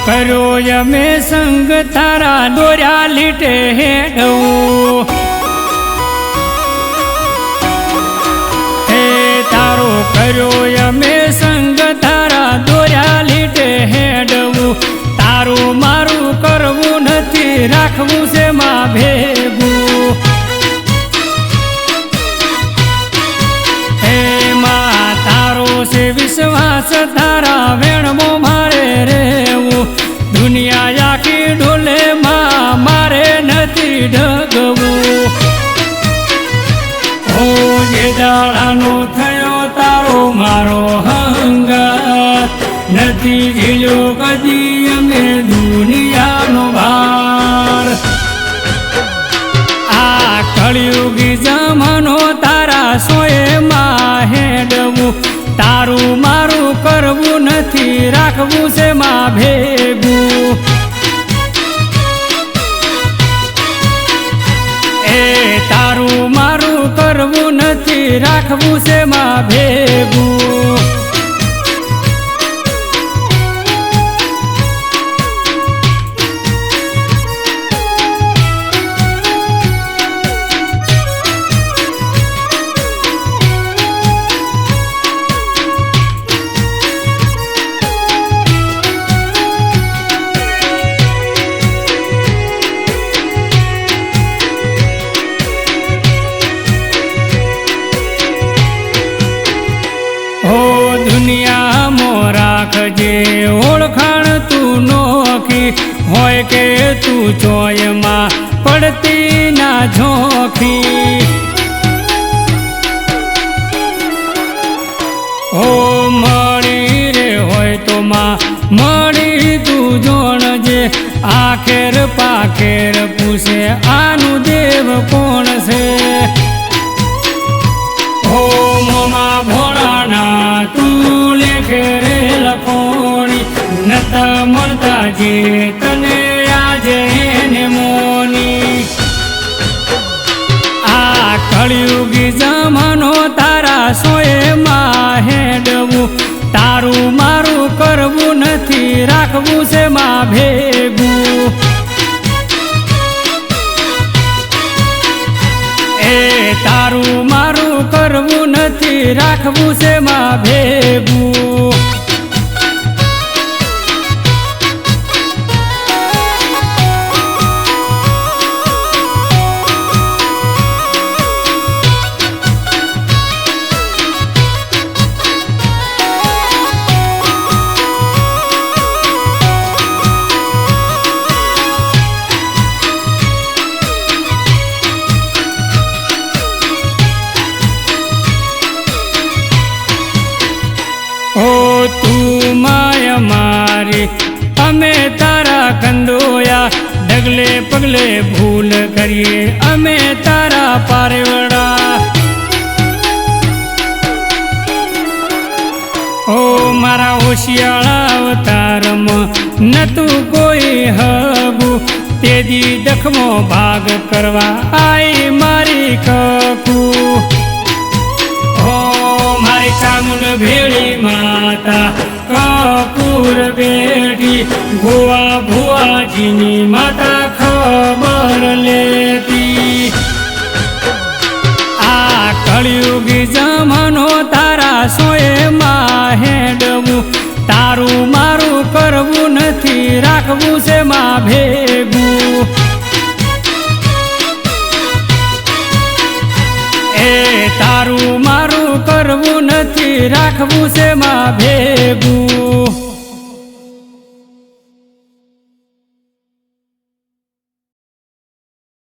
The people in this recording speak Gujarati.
કર્યો યમે સંગ તારા દોર્યા લીટે હેડવું હે તારો કર્યો યમે સંગ તારા દોર્યા લીટે હેડવું તારું મારું કરવું નથી રાખવું છે માં ભેગું હે માં તારો છે વિશ્વાસ તારા વેણમો મારે રેવું દુનિયા આખી ડોલે માં મારે નથી ડગવું ઓ જે દાડાનો થયો તારો મારો હંગાત નથી ઝીલ્યો કદી અમે દુનિયાનો ભાર આ કળિયુગી જમાનો તારા સોએ માં હેડવું તારું મારું કરવું નથી રાખવું છે માં ભેગું એ તારું મારું કરવું નથી રાખવું છે માં ભેગું દુનિયામાં રાખજે ઓળખાણ તું નોખી હોય કે તું ચોયમાં પડતી ના ઝોખી હો મળી રે હોય તો માં મળી તું જોણજે આખેર પાખેર પૂછે આનું દેવ કોણ છે હો મોમાં ભોળાના તું લેખે રે લખોણી નતા મળતા જે તને આજે એને મોની આ કળિયુગી જમાનો તારા સોએ માં હેડવું તારું મારું કરવું નથી રાખવું છે માં ભેગું એ તારું મારું કરવું નથી રાખવું છે માં ભેગું તું માયા મારી અમે તારા કંદોયા ડગલે પગલે ભૂલ કરીએ અમે તારા પારેવડા ઓ મારા હોશિયાળા અવતારમાં નતું કોઈ હગું તેદી દખમો ભાગ કરવા આઈ મારી કકું મારી ચામુંડ ભેળી માતા કપૂર બેઠી ભુવા ભુવાજીની માતા ખબર લેતી આ કળિયુગી જમાનો તારા સોએ માં હેડવું તારું મારું કરવું નથી રાખવું છે માં ભેગું એ તારું મારું કરવું નથી રાખવું છે માં ભેગું